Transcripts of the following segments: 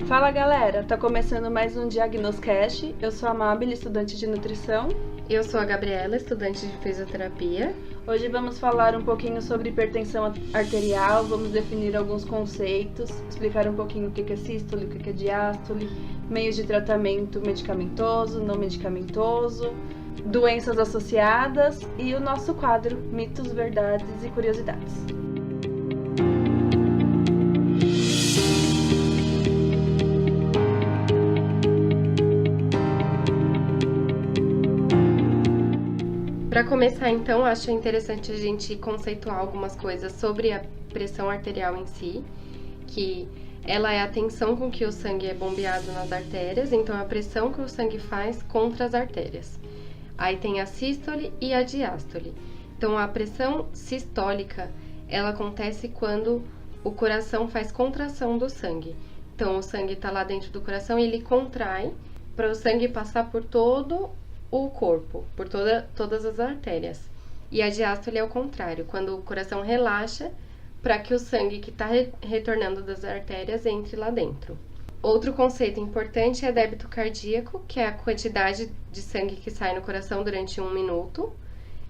Fala galera, tá começando mais um Diagnoscast. Eu sou a Mabel, estudante de nutrição. Eu sou a Gabriela, estudante de fisioterapia. Hoje vamos falar um pouquinho sobre hipertensão arterial, vamos definir alguns conceitos, explicar um pouquinho o que é sístole, o que é diástole, meios de tratamento medicamentoso, não medicamentoso, doenças associadas e o nosso quadro Mitos, Verdades e Curiosidades. Para começar, então, acho interessante a gente conceituar algumas coisas sobre a pressão arterial em si, que ela é a tensão com que o sangue é bombeado nas artérias, então a pressão que o sangue faz contra as artérias. Aí tem a sístole e a diástole. Então, a pressão sistólica, ela acontece quando o coração faz contração do sangue. Então, o sangue está lá dentro do coração e ele contrai para o sangue passar por todo o corpo, por todas as artérias. E a diástole é o contrário, quando o coração relaxa para que o sangue que está retornando das artérias entre lá dentro. Outro conceito importante é débito cardíaco, que é a quantidade de sangue que sai no coração durante 1 minuto.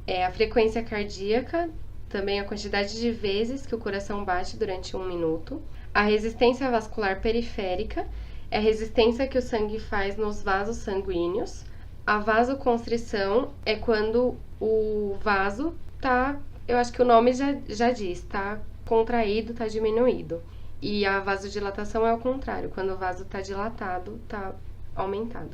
A frequência cardíaca, também a quantidade de vezes que o coração bate durante 1 minuto. A resistência vascular periférica é a resistência que o sangue faz nos vasos sanguíneos. A vasoconstrição é quando o vaso tá, eu acho que o nome já diz, tá contraído, tá diminuído. E a vasodilatação é o contrário, quando o vaso tá dilatado, tá aumentado.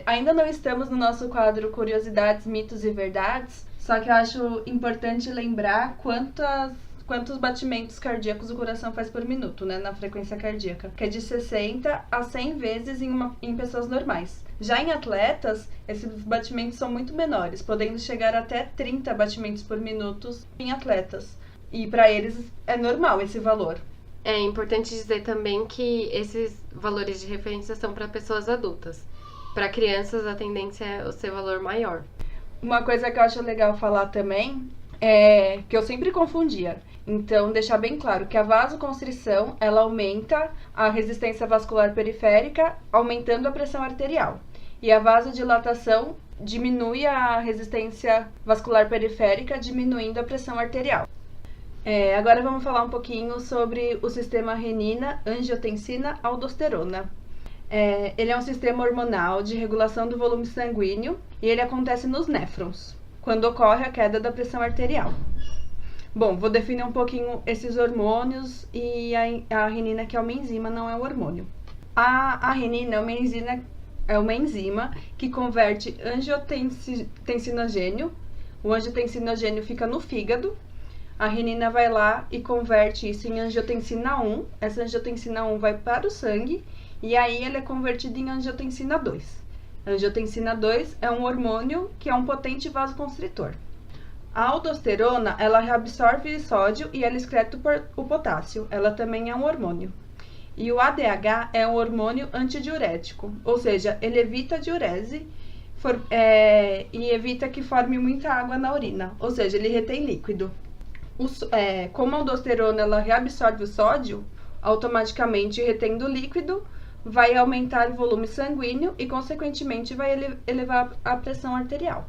Ainda não estamos no nosso quadro Curiosidades, Mitos e Verdades, só que eu acho importante lembrar quantos batimentos cardíacos o coração faz por minuto, né, na frequência cardíaca, que é de 60 a 100 vezes em pessoas normais. Já em atletas, esses batimentos são muito menores, podendo chegar até 30 batimentos por minuto em atletas. E para eles é normal esse valor. É importante dizer também que esses valores de referência são para pessoas adultas. Para crianças, a tendência é o seu valor maior. Uma coisa que eu acho legal falar também é que eu sempre confundia. Então, deixar bem claro que a vasoconstrição, ela aumenta a resistência vascular periférica, aumentando a pressão arterial. E a vasodilatação diminui a resistência vascular periférica, diminuindo a pressão arterial. Agora vamos falar um pouquinho sobre o sistema renina, angiotensina, aldosterona. Ele é um sistema hormonal de regulação do volume sanguíneo e ele acontece nos néfrons, quando ocorre a queda da pressão arterial. Bom, vou definir um pouquinho esses hormônios e a renina, que é uma enzima, não é um hormônio. A renina é uma enzima que converte angiotensinogênio. O angiotensinogênio fica no fígado. A renina vai lá e converte isso em angiotensina 1. Essa angiotensina 1 vai para o sangue e aí ela é convertida em angiotensina 2. A angiotensina 2 é um hormônio que é um potente vasoconstritor. A aldosterona, ela reabsorve sódio e ela excreta o potássio. Ela também é um hormônio. E o ADH é um hormônio antidiurético, ou seja, ele evita a diurese e evita que forme muita água na urina, ou seja, ele retém líquido. Como a aldosterona ela reabsorve o sódio, automaticamente retendo o líquido, vai aumentar o volume sanguíneo e, consequentemente, vai elevar a pressão arterial.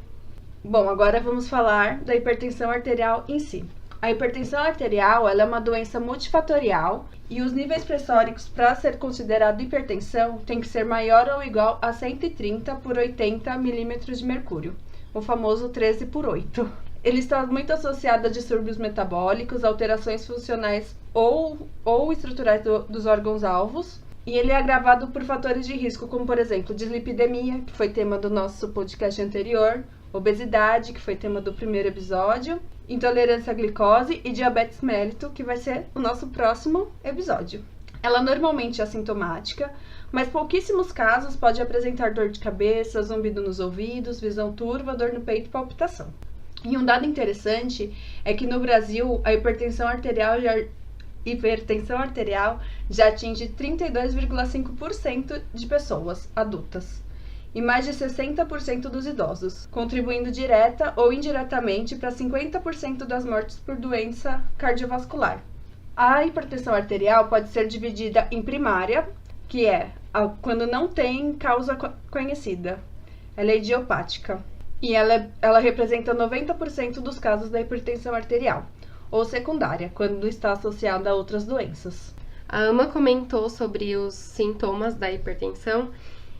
Bom, agora vamos falar da hipertensão arterial em si. A hipertensão arterial ela é uma doença multifatorial e os níveis pressóricos para ser considerado hipertensão tem que ser maior ou igual a 130 por 80 milímetros de mercúrio, o famoso 13/8. Ele está muito associado a distúrbios metabólicos, alterações funcionais ou estruturais dos órgãos-alvos, e ele é agravado por fatores de risco, como, por exemplo, dislipidemia, que foi tema do nosso podcast anterior, obesidade, que foi tema do primeiro episódio, intolerância à glicose e diabetes mellitus, que vai ser o nosso próximo episódio. Ela normalmente é assintomática, mas pouquíssimos casos pode apresentar dor de cabeça, zumbido nos ouvidos, visão turva, dor no peito e palpitação. E um dado interessante é que no Brasil a hipertensão arterial hipertensão arterial já atinge 32,5% de pessoas adultas e mais de 60% dos idosos, contribuindo direta ou indiretamente para 50% das mortes por doença cardiovascular. A hipertensão arterial pode ser dividida em primária, que é quando não tem causa conhecida. Ela é idiopática e ela representa 90% dos casos da hipertensão arterial. Ou secundária, quando está associada a outras doenças. A Ama comentou sobre os sintomas da hipertensão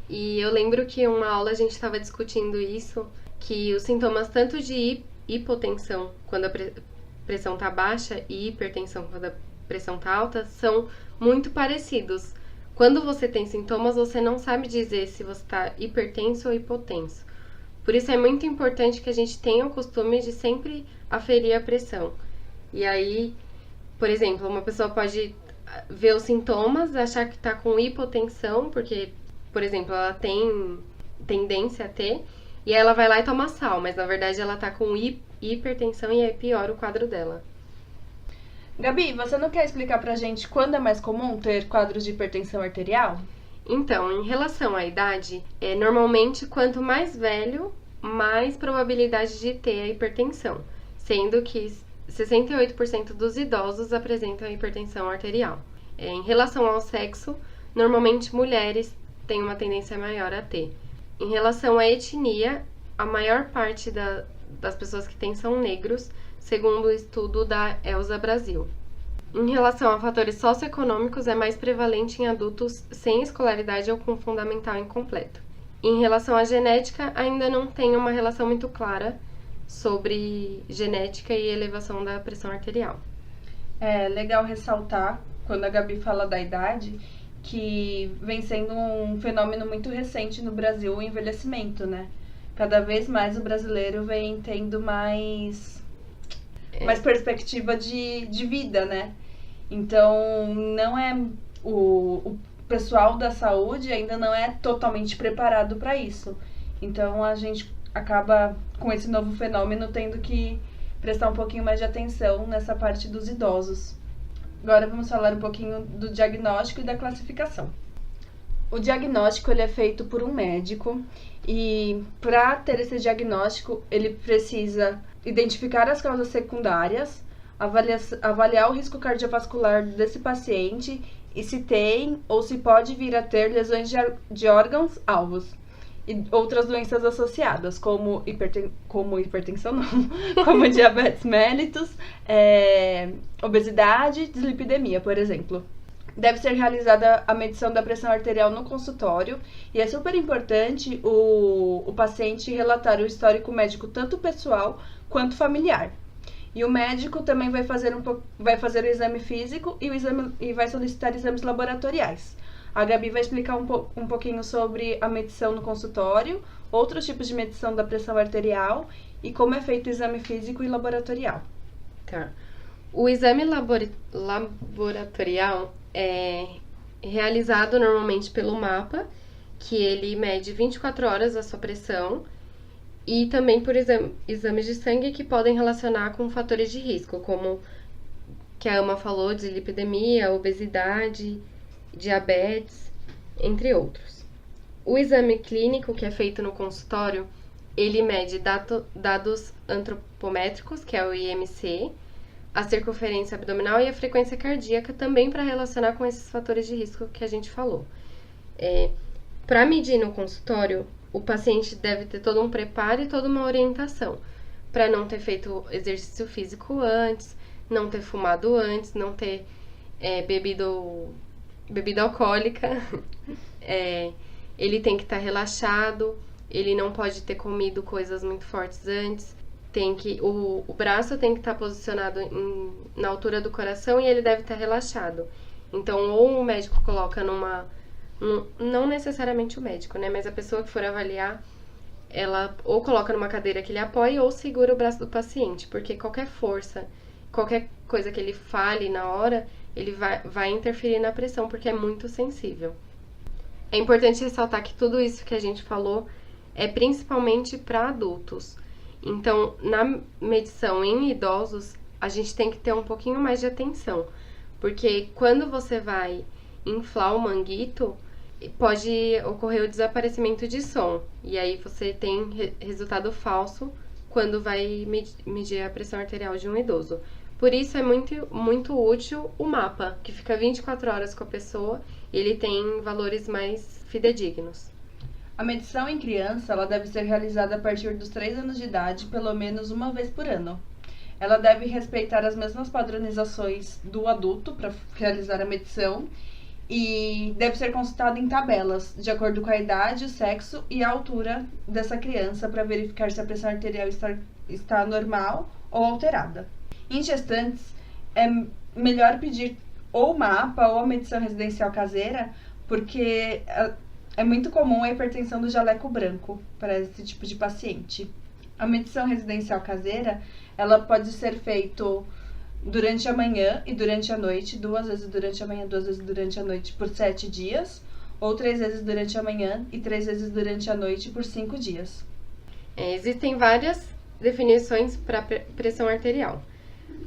e eu lembro que em uma aula a gente estava discutindo isso, que os sintomas tanto de hipotensão, quando a pressão está baixa, e hipertensão, quando a pressão está alta, são muito parecidos. Quando você tem sintomas, você não sabe dizer se você está hipertenso ou hipotenso. Por isso é muito importante que a gente tenha o costume de sempre aferir a pressão. E aí, por exemplo, uma pessoa pode ver os sintomas, achar que está com hipotensão, porque, por exemplo, ela tem tendência a ter, e aí ela vai lá e toma sal, mas na verdade ela está com hipertensão e aí piora o quadro dela. Gabi, você não quer explicar pra gente quando é mais comum ter quadros de hipertensão arterial? Então, em relação à idade, normalmente quanto mais velho, mais probabilidade de ter a hipertensão, sendo que 68% dos idosos apresentam hipertensão arterial. Em relação ao sexo, normalmente mulheres têm uma tendência maior a ter. Em relação à etnia, a maior parte das pessoas que têm são negros, segundo o estudo da Elsa Brasil. Em relação a fatores socioeconômicos, é mais prevalente em adultos sem escolaridade ou com fundamental incompleto. Em relação à genética, ainda não tem uma relação muito clara sobre genética e elevação da pressão arterial. É legal ressaltar, quando a Gabi fala da idade, que vem sendo um fenômeno muito recente no Brasil, o envelhecimento, né? Cada vez mais o brasileiro vem tendo mais perspectiva de vida, né? Então, não é o pessoal da saúde ainda não é totalmente preparado para isso. Então, a gente acaba, com esse novo fenômeno, tendo que prestar um pouquinho mais de atenção nessa parte dos idosos. Agora vamos falar um pouquinho do diagnóstico e da classificação. O diagnóstico ele é feito por um médico e para ter esse diagnóstico ele precisa identificar as causas secundárias, avaliar o risco cardiovascular desse paciente e se tem ou se pode vir a ter lesões de órgãos-alvos e outras doenças associadas, como hipertensão não, como diabetes mellitus, obesidade, dislipidemia, por exemplo. Deve ser realizada a medição da pressão arterial no consultório e é super importante o paciente relatar o histórico médico tanto pessoal quanto familiar. E o médico também vai fazer o exame físico e vai solicitar exames laboratoriais. A Gabi vai explicar um pouquinho sobre a medição no consultório, outros tipos de medição da pressão arterial e como é feito o exame físico e laboratorial. Tá. O exame laboratorial é realizado normalmente pelo mapa, que ele mede 24 horas a sua pressão, e também por exames de sangue que podem relacionar com fatores de risco, como que a Ama falou, dislipidemia, obesidade, diabetes, entre outros. O exame clínico, que é feito no consultório, ele mede dados antropométricos, que é o IMC, a circunferência abdominal e a frequência cardíaca, também para relacionar com esses fatores de risco que a gente falou. Para medir no consultório, o paciente deve ter todo um preparo e toda uma orientação, para não ter feito exercício físico antes, não ter fumado antes, não ter bebido bebida alcoólica, ele tem que estar relaxado, ele não pode ter comido coisas muito fortes antes, o braço tem que estar posicionado na altura do coração e ele deve estar relaxado. Então, ou o médico coloca não necessariamente o médico, né, mas a pessoa que for avaliar, ela ou coloca numa cadeira que ele apoie ou segura o braço do paciente, porque qualquer força, qualquer coisa que ele fale na hora, ele vai interferir na pressão, porque é muito sensível. É importante ressaltar que tudo isso que a gente falou é principalmente para adultos. Então, na medição em idosos, a gente tem que ter um pouquinho mais de atenção, Porque quando você vai inflar o manguito, pode ocorrer o desaparecimento de som. E aí você tem resultado falso quando vai medir a pressão arterial de um idoso. Por isso é muito útil o mapa, que fica 24 horas com a pessoa e ele tem valores mais fidedignos. A medição em criança ela deve ser realizada a partir dos 3 anos de idade, pelo menos uma vez por ano. Ela deve respeitar as mesmas padronizações do adulto para realizar a medição e deve ser consultada em tabelas, de acordo com a idade, o sexo e a altura dessa criança, para verificar se a pressão arterial está normal ou alterada. Em gestantes, é melhor pedir ou o mapa ou a medição residencial caseira, porque é muito comum a hipertensão do jaleco branco para esse tipo de paciente. A medição residencial caseira, ela pode ser feita durante a manhã e durante a noite, 2 vezes durante a manhã, 2 vezes durante a noite por 7 dias, ou 3 vezes durante a manhã e 3 vezes durante a noite por 5 dias. Existem várias definições para pressão arterial.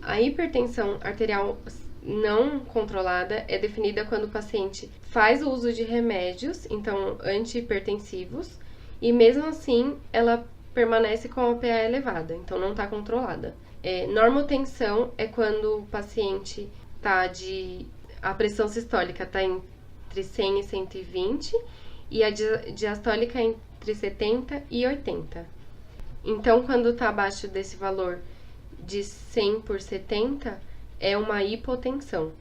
A hipertensão arterial não controlada é definida quando o paciente faz o uso de remédios, então antihipertensivos, e mesmo assim ela permanece com a PA elevada, então não está controlada. Normotensão é quando o paciente a pressão sistólica está entre 100 e 120 e a diastólica entre 70 e 80. Então, quando está abaixo desse valor de 100 por 70, é uma hipotensão.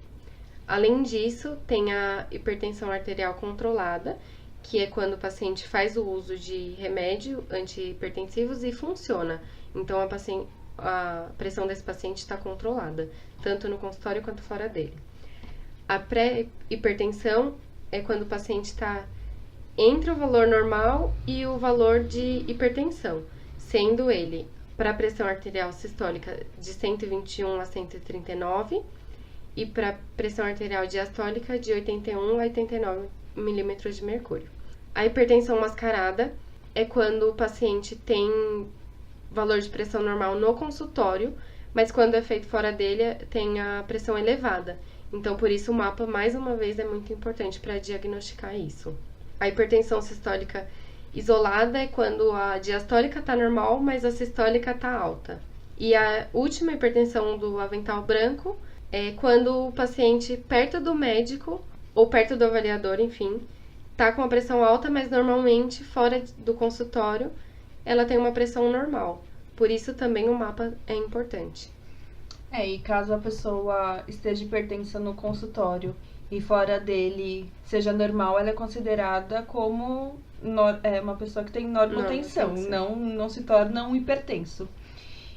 Além disso, tem a hipertensão arterial controlada, que é quando o paciente faz o uso de remédio antihipertensivos e funciona. Então, a pressão desse paciente está controlada, tanto no consultório quanto fora dele. A pré-hipertensão é quando o paciente está entre o valor normal e o valor de hipertensão, sendo ele para a pressão arterial sistólica de 121 a 139 e para a pressão arterial diastólica de 81 a 89 milímetros de mercúrio. A hipertensão mascarada é quando o paciente tem valor de pressão normal no consultório, mas quando é feito fora dele tem a pressão elevada. Então, por isso, o mapa, mais uma vez, é muito importante para diagnosticar isso. A hipertensão sistólica isolada é quando a diastólica está normal, mas a sistólica está alta. E a última hipertensão do avental branco é quando o paciente, perto do médico ou perto do avaliador, enfim, está com a pressão alta, mas normalmente fora do consultório ela tem uma pressão normal. Por isso também o mapa é importante. E caso a pessoa esteja hipertensa no consultório e fora dele seja normal, ela é considerada como uma pessoa que tem normotensão, não se torna um hipertenso.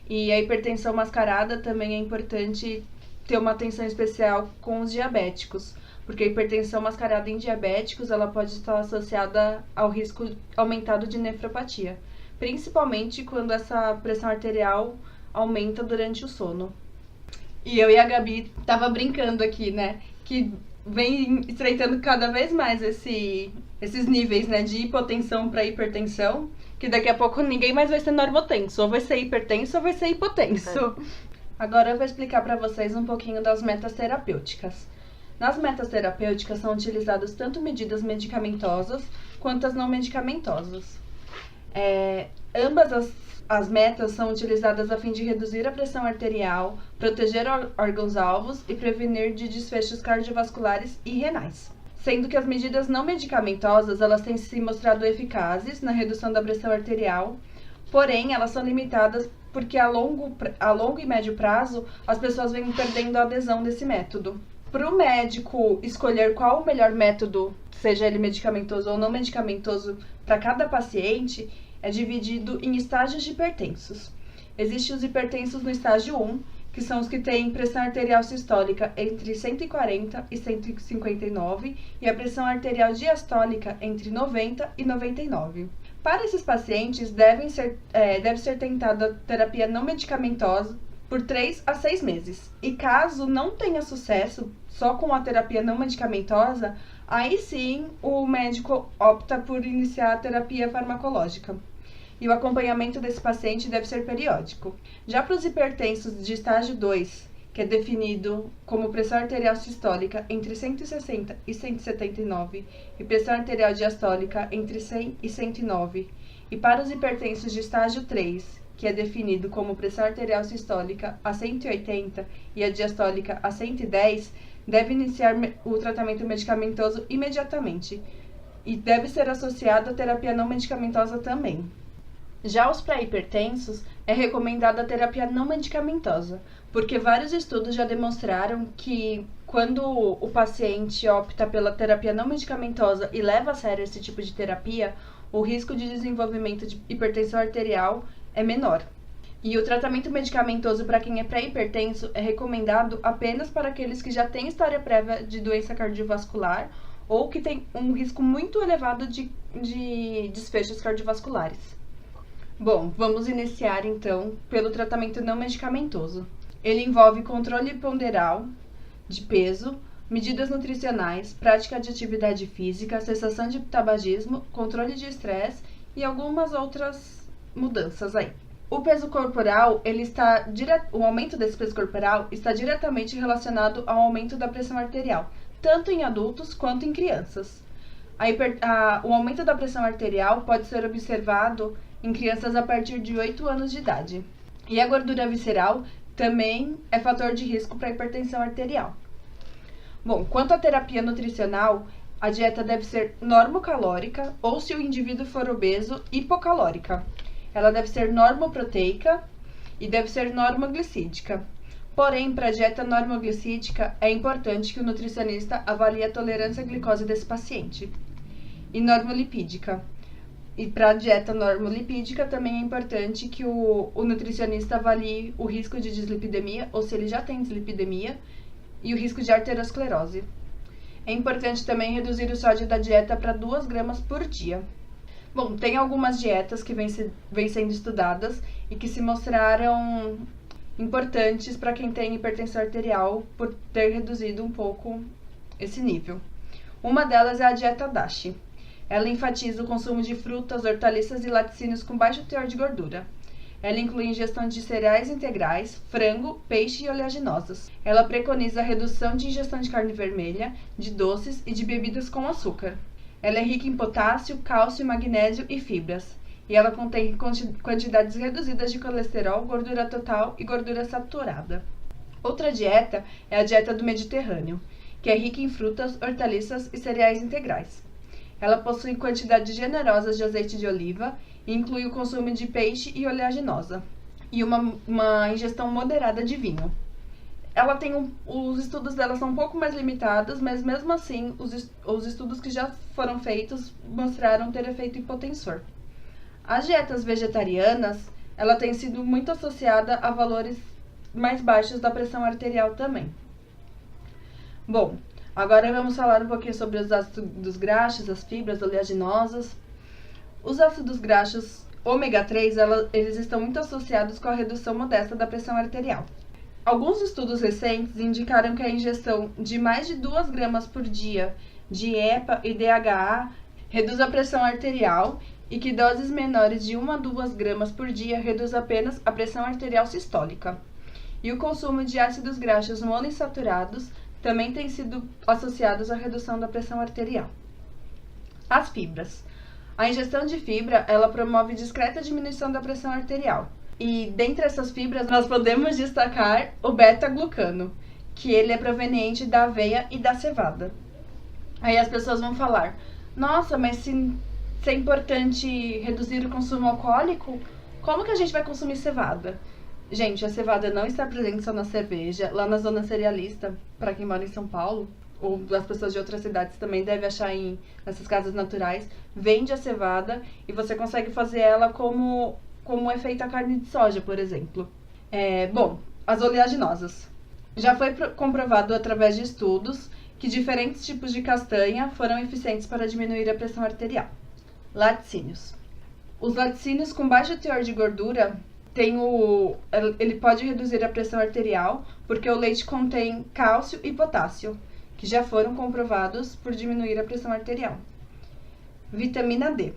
E a hipertensão mascarada também é importante ter uma atenção especial com os diabéticos, porque a hipertensão mascarada em diabéticos ela pode estar associada ao risco aumentado de nefropatia, principalmente quando essa pressão arterial aumenta durante o sono. E eu e a Gabi tava brincando aqui, né, que vem estreitando cada vez mais esses níveis, né, de hipotensão para hipertensão, que daqui a pouco ninguém mais vai ser normotenso, ou vai ser hipertenso ou vai ser hipotenso. Agora eu vou explicar para vocês um pouquinho das metas terapêuticas. Nas metas terapêuticas são utilizadas tanto medidas medicamentosas quanto as não medicamentosas. Ambas as metas são utilizadas a fim de reduzir a pressão arterial, proteger órgãos-alvos e prevenir de desfechos cardiovasculares e renais. Sendo que as medidas não medicamentosas elas têm se mostrado eficazes na redução da pressão arterial, porém elas são limitadas porque a longo e médio prazo as pessoas vêm perdendo a adesão desse método. Para o médico escolher qual o melhor método, seja ele medicamentoso ou não medicamentoso, para cada paciente, é dividido em estágios de hipertensos. Existem os hipertensos no estágio 1, que são os que têm pressão arterial sistólica entre 140 e 159 e a pressão arterial diastólica entre 90 e 99. Para esses pacientes, deve ser tentada terapia não medicamentosa por 3 a 6 meses. E caso não tenha sucesso só com a terapia não medicamentosa, aí sim o médico opta por iniciar a terapia farmacológica. E o acompanhamento desse paciente deve ser periódico. Já para os hipertensos de estágio 2, que é definido como pressão arterial sistólica entre 160 e 179 e pressão arterial diastólica entre 100 e 109. E para os hipertensos de estágio 3, que é definido como pressão arterial sistólica a 180 e a diastólica a 110, deve iniciar o tratamento medicamentoso imediatamente e deve ser associado à terapia não medicamentosa também. Já os pré-hipertensos, é recomendada a terapia não medicamentosa, porque vários estudos já demonstraram que quando o paciente opta pela terapia não medicamentosa e leva a sério esse tipo de terapia, o risco de desenvolvimento de hipertensão arterial é menor. E o tratamento medicamentoso para quem é pré-hipertenso é recomendado apenas para aqueles que já têm história prévia de doença cardiovascular ou que têm um risco muito elevado de desfechos cardiovasculares. Bom, vamos iniciar então pelo tratamento não medicamentoso. Ele envolve controle ponderal de peso, medidas nutricionais, prática de atividade física, cessação de tabagismo, controle de estresse e algumas outras mudanças aí. O peso corporal, o aumento desse peso corporal está diretamente relacionado ao aumento da pressão arterial, tanto em adultos quanto em crianças. O aumento da pressão arterial pode ser observado em crianças a partir de 8 anos de idade. E a gordura visceral também é fator de risco para a hipertensão arterial. Bom, quanto à terapia nutricional, a dieta deve ser normocalórica ou, se o indivíduo for obeso, hipocalórica. Ela deve ser normoproteica e deve ser normoglicídica. Porém, para a dieta normoglicídica, é importante que o nutricionista avalie a tolerância à glicose desse paciente. E normolipídica. E para a dieta normolipídica também é importante que o nutricionista avalie o risco de dislipidemia, ou se ele já tem dislipidemia, e o risco de arteriosclerose. É importante também reduzir o sódio da dieta para 2 gramas por dia. Bom, tem algumas dietas que vêm sendo estudadas e que se mostraram importantes para quem tem hipertensão arterial por ter reduzido um pouco esse nível. Uma delas é a dieta DASH. Ela enfatiza o consumo de frutas, hortaliças e laticínios com baixo teor de gordura. Ela inclui ingestão de cereais integrais, frango, peixe e oleaginosas. Ela preconiza a redução de ingestão de carne vermelha, de doces e de bebidas com açúcar. Ela é rica em potássio, cálcio, magnésio e fibras. E ela contém quantidades reduzidas de colesterol, gordura total e gordura saturada. Outra dieta é a dieta do Mediterrâneo, que é rica em frutas, hortaliças e cereais integrais. Ela possui quantidades generosas de azeite de oliva e inclui o consumo de peixe e oleaginosa, e uma ingestão moderada de vinho. Os estudos dela são um pouco mais limitados, mas mesmo assim, os estudos que já foram feitos mostraram ter efeito hipotensor. As dietas vegetarianas, ela tem sido muito associada a valores mais baixos da pressão arterial também. Bom, agora vamos falar um pouquinho sobre os ácidos graxos, as fibras oleaginosas. Os ácidos graxos ômega 3, eles estão muito associados com a redução modesta da pressão arterial. Alguns estudos recentes indicaram que a ingestão de mais de 2 gramas por dia de EPA e DHA reduz a pressão arterial e que doses menores de 1 a 2 gramas por dia reduz apenas a pressão arterial sistólica. E o consumo de ácidos graxos monoinsaturados também tem sido associados à redução da pressão arterial. As fibras. A ingestão de fibra, ela promove discreta diminuição da pressão arterial. E dentre essas fibras, nós podemos destacar o beta-glucano, que ele é proveniente da aveia e da cevada. Aí as pessoas vão falar, nossa, mas se é importante reduzir o consumo alcoólico, como que a gente vai consumir cevada? Gente, a cevada não está presente só na cerveja. Lá na zona cerealista, para quem mora em São Paulo, ou as pessoas de outras cidades também devem achar nessas casas naturais, vende a cevada e você consegue fazer ela como é feita a carne de soja, por exemplo. Bom, as oleaginosas. Já foi comprovado através de estudos que diferentes tipos de castanha foram eficientes para diminuir a pressão arterial. Laticínios. Os laticínios com baixo teor de gordura ele pode reduzir a pressão arterial porque o leite contém cálcio e potássio, que já foram comprovados por diminuir a pressão arterial. Vitamina D.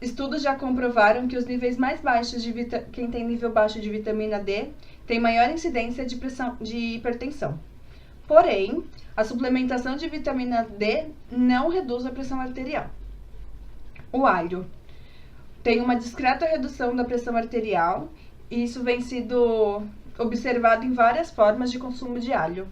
Estudos já comprovaram que os níveis mais baixos quem tem nível baixo de vitamina D tem maior incidência de hipertensão. Porém, a suplementação de vitamina D não reduz a pressão arterial. O alho tem uma discreta redução da pressão arterial e isso vem sido observado em várias formas de consumo de alho.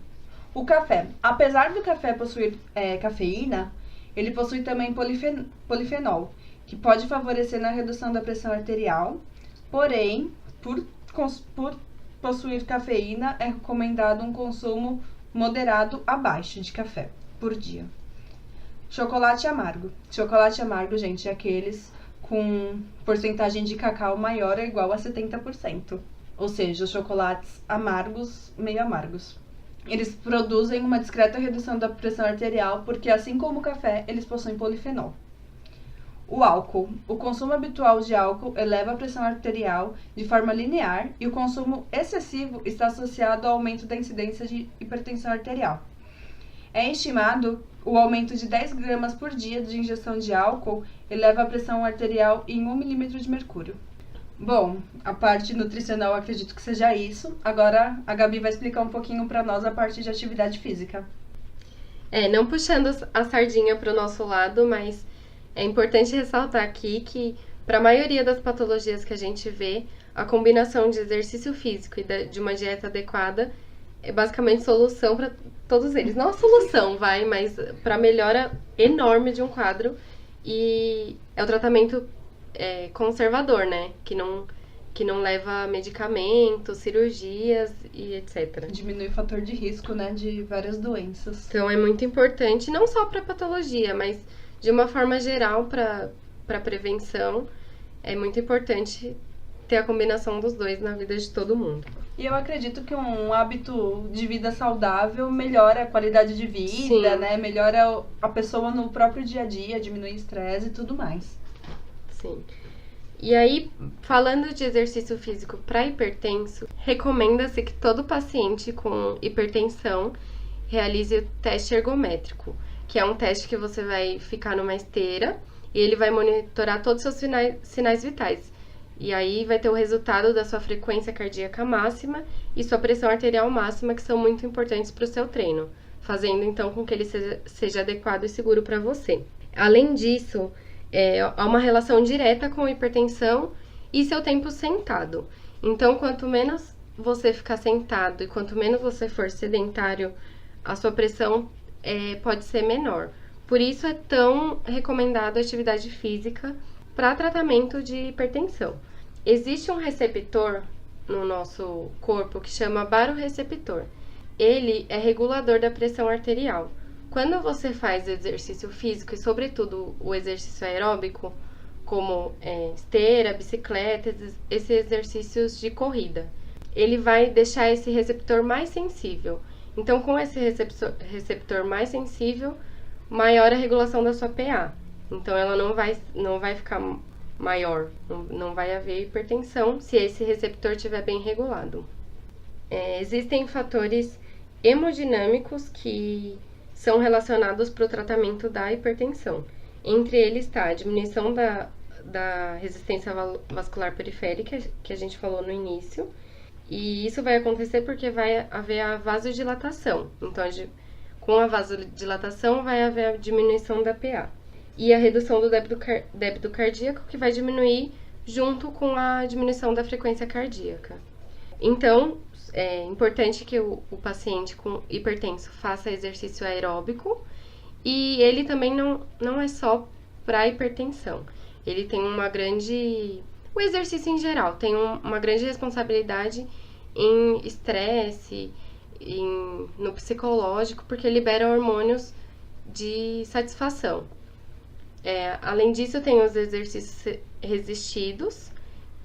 O café, apesar do café possuir cafeína, ele possui também polifenol, que pode favorecer na redução da pressão arterial, porém, por possuir cafeína, é recomendado um consumo moderado a baixo de café por dia. Chocolate amargo. Chocolate amargo, gente, é aqueles com porcentagem de cacau maior ou igual a 70%. Ou seja, os chocolates amargos, meio amargos. Eles produzem uma discreta redução da pressão arterial porque, assim como o café, eles possuem polifenol. O álcool. O consumo habitual de álcool eleva a pressão arterial de forma linear e o consumo excessivo está associado ao aumento da incidência de hipertensão arterial. É estimado o aumento de 10 gramas por dia de ingestão de álcool eleva a pressão arterial em 1 milímetro de mercúrio. Bom, a parte nutricional eu acredito que seja isso. Agora a Gabi vai explicar um pouquinho para nós a parte de atividade física. Não puxando a sardinha para o nosso lado, mas é importante ressaltar aqui que para a maioria das patologias que a gente vê, a combinação de exercício físico e de uma dieta adequada é basicamente solução para todos eles. Não a solução, mas para melhora enorme de um quadro e é o tratamento conservador, né? Que não leva medicamentos, cirurgias e etc. Diminui o fator de risco, né, de várias doenças. Então é muito importante, não só para patologia, mas de uma forma geral para prevenção, é muito importante ter a combinação dos dois na vida de todo mundo. E eu acredito que um hábito de vida saudável melhora a qualidade de vida, Sim. né? Melhora a pessoa no próprio dia a dia, diminui estresse e tudo mais. Sim. E aí, falando de exercício físico para hipertenso, recomenda-se que todo paciente com hipertensão realize o teste ergométrico, que é um teste que você vai ficar numa esteira e ele vai monitorar todos os seus sinais vitais. E aí vai ter o resultado da sua frequência cardíaca máxima e sua pressão arterial máxima, que são muito importantes para o seu treino, fazendo então com que ele seja adequado e seguro para você. Além disso, há uma relação direta com a hipertensão e seu tempo sentado. Então, quanto menos você ficar sentado e quanto menos você for sedentário, a sua pressão pode ser menor. Por isso é tão recomendada a atividade física para tratamento de hipertensão. Existe um receptor no nosso corpo que chama barorreceptor. Ele é regulador da pressão arterial. Quando você faz exercício físico e, sobretudo, o exercício aeróbico, como esteira, bicicleta, esses exercícios de corrida, ele vai deixar esse receptor mais sensível. Então, com esse receptor mais sensível, maior a regulação da sua PA. Então, ela não vai ficar maior, não vai haver hipertensão se esse receptor estiver bem regulado. Existem fatores hemodinâmicos que são relacionados para o tratamento da hipertensão. Entre eles está a diminuição da resistência vascular periférica, que a gente falou no início, e isso vai acontecer porque vai haver a vasodilatação. Então, com a vasodilatação vai haver a diminuição da PA. E a redução do débito cardíaco, que vai diminuir junto com a diminuição da frequência cardíaca. Então, é importante que o paciente com hipertenso faça exercício aeróbico e ele também não é só para hipertensão. Ele tem o exercício em geral tem uma grande responsabilidade em estresse, no psicológico, porque libera hormônios de satisfação. Além disso, tem os exercícios resistidos,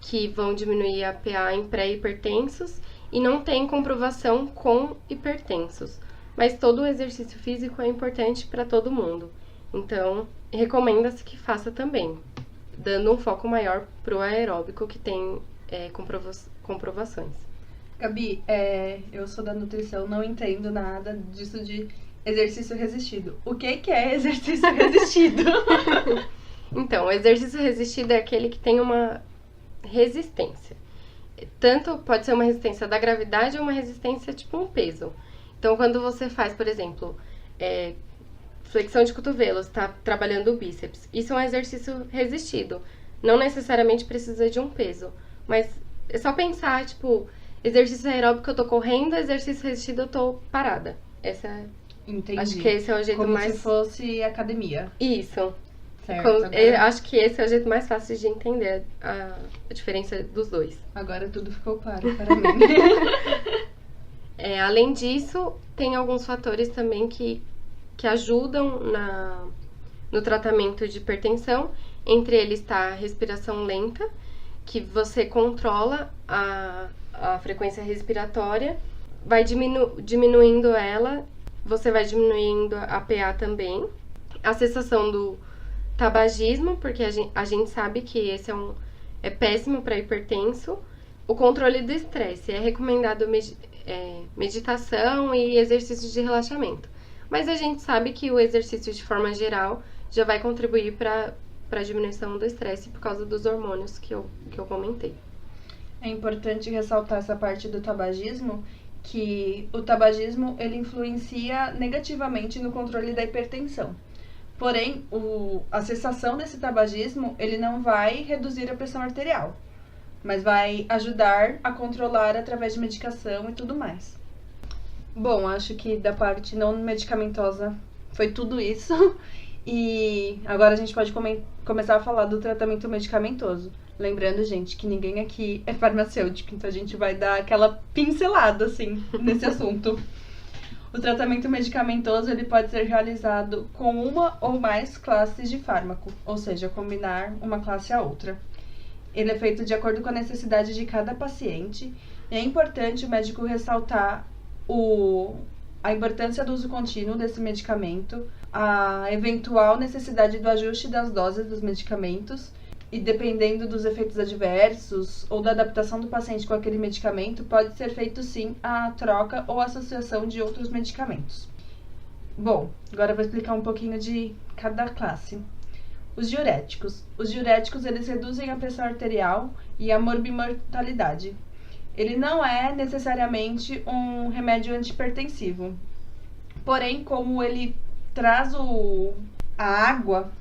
que vão diminuir a PA em pré-hipertensos e não tem comprovação com hipertensos. Mas todo o exercício físico é importante para todo mundo. Então, recomenda-se que faça também, dando um foco maior para o aeróbico, que tem comprovações. Gabi, eu sou da nutrição, não entendo nada disso de exercício resistido. O que é exercício resistido? Então, o exercício resistido é aquele que tem uma resistência. tanto pode ser uma resistência da gravidade ou uma resistência tipo um peso. Então, quando você faz, por exemplo, flexão de cotovelo, você está trabalhando o bíceps, isso é um exercício resistido. Não necessariamente precisa de um peso, mas é só pensar, tipo, exercício aeróbico eu tô correndo, exercício resistido eu tô parada. Entendi. Acho que esse é o jeito Como mais... se fosse academia. Isso. Certo. Eu acho que esse é o jeito mais fácil de entender a diferença dos dois. Agora tudo ficou claro para mim. Além disso, tem alguns fatores também que ajudam no tratamento de hipertensão. Entre eles está a respiração lenta, que você controla a frequência respiratória, vai diminuindo ela, você vai diminuindo a PA também. A cessação do tabagismo, porque a gente sabe que esse é péssimo para hipertenso. O controle do estresse, é recomendado meditação e exercícios de relaxamento. Mas a gente sabe que o exercício, de forma geral, já vai contribuir para a diminuição do estresse por causa dos hormônios que eu comentei. É importante ressaltar essa parte do tabagismo, que o tabagismo ele influencia negativamente no controle da hipertensão. Porém, a cessação desse tabagismo ele não vai reduzir a pressão arterial, mas vai ajudar a controlar através de medicação e tudo mais. Bom, acho que da parte não medicamentosa foi tudo isso. E agora a gente pode começar a falar do tratamento medicamentoso. Lembrando, gente, que ninguém aqui é farmacêutico, então a gente vai dar aquela pincelada, assim, nesse assunto. O tratamento medicamentoso ele pode ser realizado com uma ou mais classes de fármaco, ou seja, combinar uma classe a outra. Ele é feito de acordo com a necessidade de cada paciente, e é importante o médico ressaltar a importância do uso contínuo desse medicamento, a eventual necessidade do ajuste das doses dos medicamentos, e dependendo dos efeitos adversos ou da adaptação do paciente com aquele medicamento, pode ser feito sim a troca ou associação de outros medicamentos. Bom, agora eu vou explicar um pouquinho de cada classe. Os diuréticos. Os diuréticos eles reduzem a pressão arterial e a morbimortalidade. Ele não é necessariamente um remédio antihipertensivo. Porém, como ele traz a água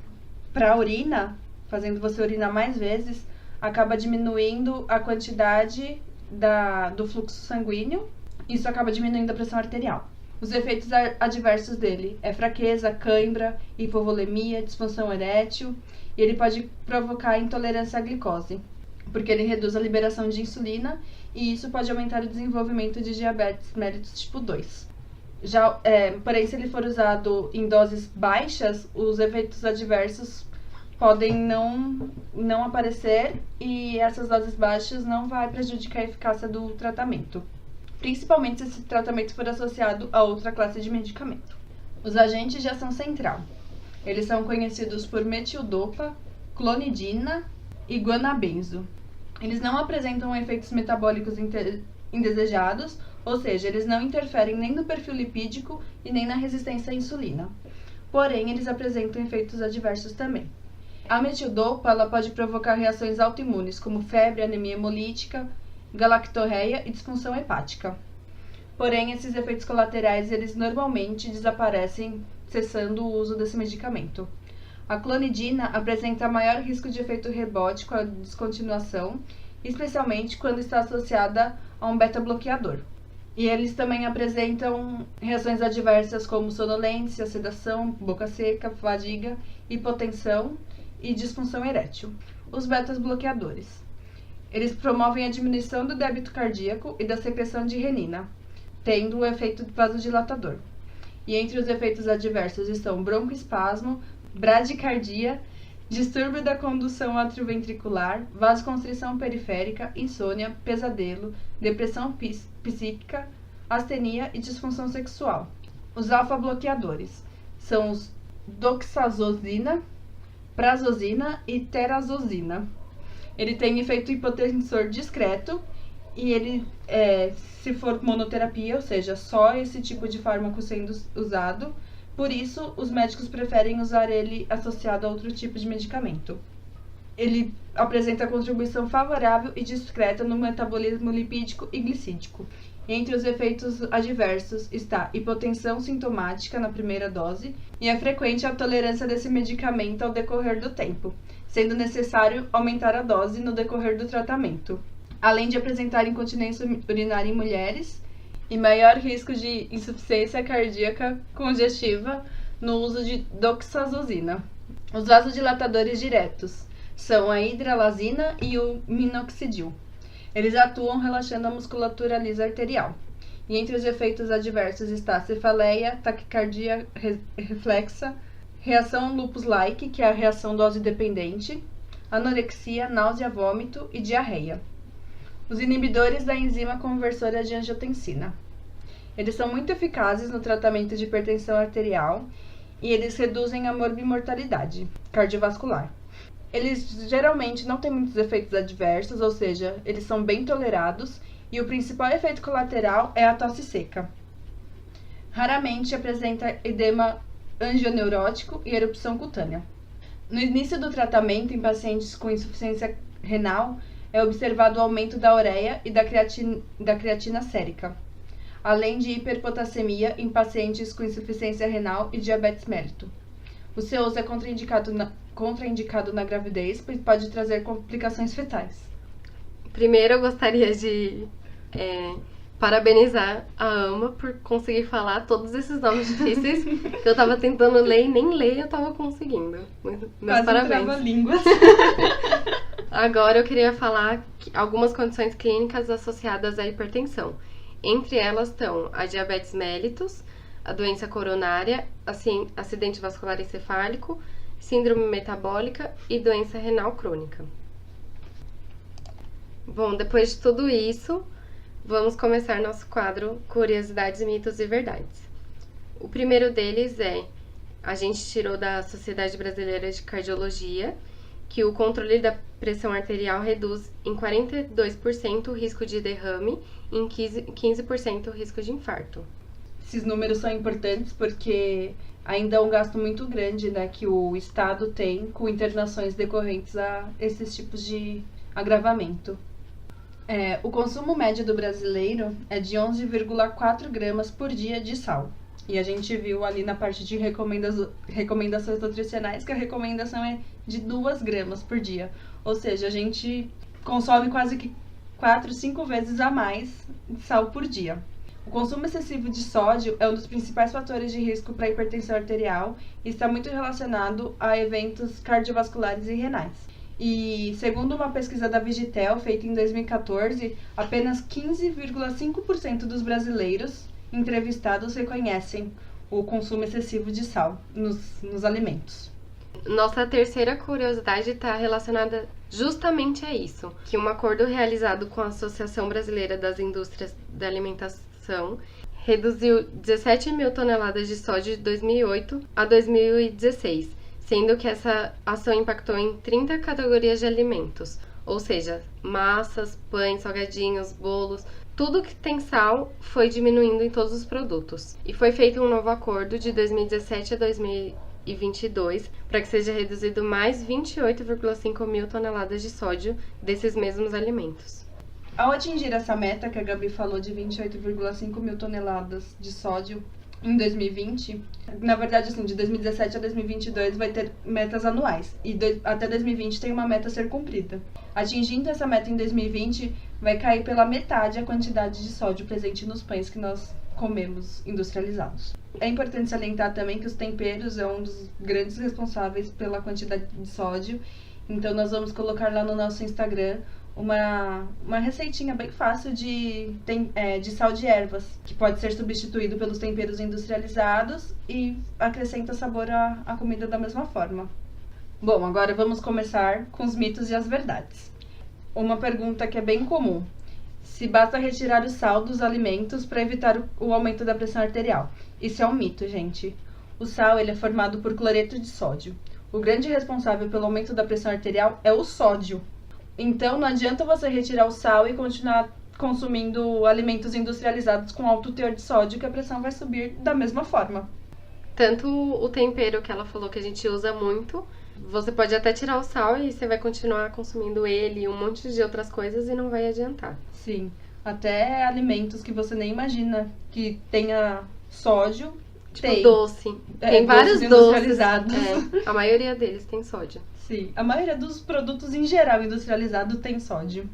para a urina, fazendo você urinar mais vezes, acaba diminuindo a quantidade do fluxo sanguíneo. Isso acaba diminuindo a pressão arterial. Os efeitos adversos dele é fraqueza, cãibra, hipovolemia, disfunção erétil, e ele pode provocar intolerância à glicose, porque ele reduz a liberação de insulina e isso pode aumentar o desenvolvimento de diabetes mellitus tipo 2. Porém, se ele for usado em doses baixas, os efeitos adversos podem não aparecer e essas doses baixas não vai prejudicar a eficácia do tratamento, principalmente se esse tratamento for associado a outra classe de medicamento. Os agentes de ação central. Eles são conhecidos por metildopa, clonidina e guanabenzo. Eles não apresentam efeitos metabólicos indesejados, ou seja, eles não interferem nem no perfil lipídico e nem na resistência à insulina. Porém, eles apresentam efeitos adversos também. A metildopa ela pode provocar reações autoimunes, como febre, anemia hemolítica, galactorreia e disfunção hepática. Porém, esses efeitos colaterais eles normalmente desaparecem cessando o uso desse medicamento. A clonidina apresenta maior risco de efeito rebote com a descontinuação, especialmente quando está associada a um beta-bloqueador. E eles também apresentam reações adversas como sonolência, sedação, boca seca, fadiga, hipotensão e disfunção erétil. Os betas-bloqueadores. Eles promovem a diminuição do débito cardíaco e da secreção de renina, tendo o efeito vasodilatador. E entre os efeitos adversos estão broncoespasmo, bradicardia, distúrbio da condução atrioventricular, vasoconstrição periférica, insônia, pesadelo, depressão psíquica, astenia e disfunção sexual. Os alfa-bloqueadores são os doxazosina, prazosina e terazosina. Ele tem efeito hipotensor discreto e ele, se for monoterapia, ou seja, só esse tipo de fármaco sendo usado, por isso os médicos preferem usar ele associado a outro tipo de medicamento. Ele apresenta contribuição favorável e discreta no metabolismo lipídico e glicídico. Entre os efeitos adversos está hipotensão sintomática na primeira dose e é frequente a tolerância desse medicamento ao decorrer do tempo, sendo necessário aumentar a dose no decorrer do tratamento, além de apresentar incontinência urinária em mulheres e maior risco de insuficiência cardíaca congestiva no uso de doxazosina. Os vasodilatadores diretos são a hidralazina e o minoxidil. Eles atuam relaxando a musculatura lisa arterial. E entre os efeitos adversos está a cefaleia, taquicardia reflexa, reação lupus-like, que é a reação dose-dependente, anorexia, náusea, vômito e diarreia. Os inibidores da enzima conversora de angiotensina. Eles são muito eficazes no tratamento de hipertensão arterial e eles reduzem a morbimortalidade cardiovascular. Eles geralmente não têm muitos efeitos adversos, ou seja, eles são bem tolerados e o principal efeito colateral é a tosse seca. Raramente apresenta edema angioneurótico e erupção cutânea. No início do tratamento em pacientes com insuficiência renal, é observado o aumento da ureia e da creatina sérica, além de hiperpotassemia em pacientes com insuficiência renal e diabetes mellitus. O seu uso é contraindicado na gravidez, pois pode trazer complicações fetais. Primeiro, eu gostaria de parabenizar a Ama por conseguir falar todos esses nomes difíceis que eu tava tentando ler e nem ler eu tava conseguindo. Meus parabéns. Trava-línguas. Agora eu queria falar algumas condições clínicas associadas à hipertensão. Entre elas estão a diabetes mellitus, a doença coronária, acidente vascular encefálico, síndrome metabólica e doença renal crônica. Bom, depois de tudo isso, vamos começar nosso quadro Curiosidades, Mitos e Verdades. O primeiro deles a gente tirou da Sociedade Brasileira de Cardiologia, que o controle da pressão arterial reduz em 42% o risco de derrame e em 15% o risco de infarto. Esses números são importantes porque ainda é um gasto muito grande, né, que o Estado tem com internações decorrentes a esses tipos de agravamento. O consumo médio do brasileiro é de 11,4 gramas por dia de sal. E a gente viu ali na parte de recomendações nutricionais que a recomendação é de 2 gramas por dia. Ou seja, a gente consome quase que 4, 5 vezes a mais de sal por dia. O consumo excessivo de sódio é um dos principais fatores de risco para a hipertensão arterial e está muito relacionado a eventos cardiovasculares e renais. E, segundo uma pesquisa da Vigitel, feita em 2014, apenas 15,5% dos brasileiros entrevistados reconhecem o consumo excessivo de sal nos alimentos. Nossa terceira curiosidade está relacionada justamente a isso, que um acordo realizado com a Associação Brasileira das Indústrias da Alimentação reduziu 17 mil toneladas de sódio de 2008 a 2016, sendo que essa ação impactou em 30 categorias de alimentos, ou seja, massas, pães, salgadinhos, bolos, tudo que tem sal foi diminuindo em todos os produtos. E foi feito um novo acordo de 2017 a 2022 para que seja reduzido mais 28,5 mil toneladas de sódio desses mesmos alimentos. Ao atingir essa meta que a Gabi falou de 28,5 mil toneladas de sódio em 2020, na verdade, assim, de 2017 a 2022 vai ter metas anuais e até 2020 tem uma meta a ser cumprida. Atingindo essa meta em 2020, vai cair pela metade a quantidade de sódio presente nos pães que nós comemos industrializados. É importante salientar também que os temperos é um dos grandes responsáveis pela quantidade de sódio, então nós vamos colocar lá no nosso Instagram uma receitinha bem fácil de sal de ervas, que pode ser substituído pelos temperos industrializados e acrescenta sabor à comida da mesma forma. Bom, agora vamos começar com os mitos e as verdades. Uma pergunta que é bem comum: se basta retirar o sal dos alimentos para evitar o aumento da pressão arterial. Isso é um mito, gente. O sal ele é formado por cloreto de sódio. O grande responsável pelo aumento da pressão arterial é o sódio. Então, não adianta você retirar o sal e continuar consumindo alimentos industrializados com alto teor de sódio, que a pressão vai subir da mesma forma. Tanto o tempero que ela falou que a gente usa muito, Você pode até tirar o sal e você vai continuar consumindo ele e um monte de outras coisas e não vai adiantar. Sim, até alimentos que você nem imagina que tenha sódio, Tipo tem. doce. Tem vários doces. Industrializados. A maioria deles tem sódio. Sim, a maioria dos produtos em geral industrializados tem sódio.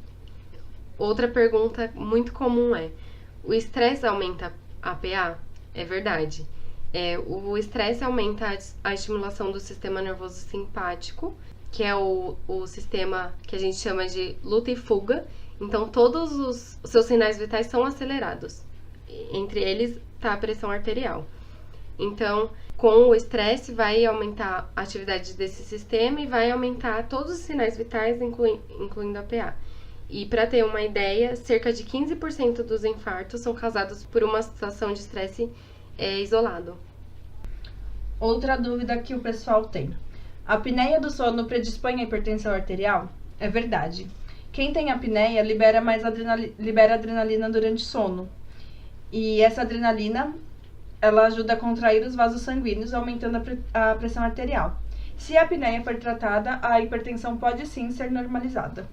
Outra pergunta muito comum é: o estresse aumenta a PA? É verdade. O estresse aumenta a estimulação do sistema nervoso simpático, que é o sistema que a gente chama de luta e fuga. Então, todos os seus sinais vitais são acelerados. Entre eles está a pressão arterial. Então, com o estresse, vai aumentar a atividade desse sistema e vai aumentar todos os sinais vitais, incluindo a PA. E para ter uma ideia, cerca de 15% dos infartos são causados por uma situação de estresse isolado. Outra dúvida que o pessoal tem: a apneia do sono predispõe à hipertensão arterial? É verdade. Quem tem apneia libera adrenalina durante o sono. E essa adrenalina, ela ajuda a contrair os vasos sanguíneos, aumentando a pressão arterial. Se a apneia for tratada, a hipertensão pode sim ser normalizada.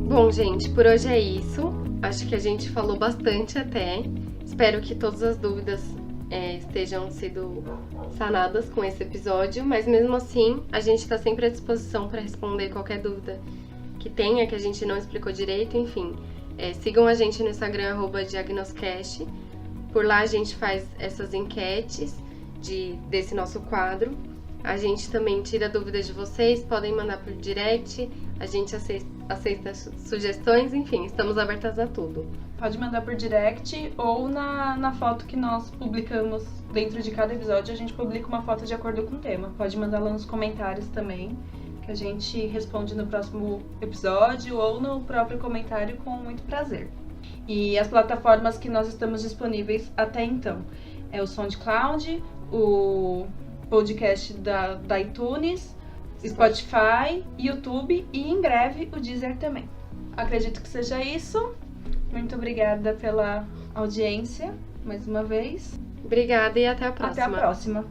Bom, gente, por hoje é isso. Acho que a gente falou bastante até. Espero que todas as dúvidas estejam sido sanadas com esse episódio, mas mesmo assim, a gente está sempre à disposição para responder qualquer dúvida que tenha, que a gente não explicou direito, enfim. Sigam a gente no Instagram, @diagnoscast. Por lá a gente faz essas enquetes desse nosso quadro. A gente também tira dúvidas de vocês, podem mandar por direct, a gente aceita sugestões, enfim, estamos abertas a tudo. Pode mandar por direct ou na foto que nós publicamos dentro de cada episódio, a gente publica uma foto de acordo com o tema. Pode mandar lá nos comentários também, que a gente responde no próximo episódio ou no próprio comentário com muito prazer. E as plataformas que nós estamos disponíveis até então é o SoundCloud, o podcast da iTunes, Spotify, YouTube e em breve o Deezer também. Acredito que seja isso. Muito obrigada pela audiência mais uma vez. Obrigada e até a próxima. Até a próxima.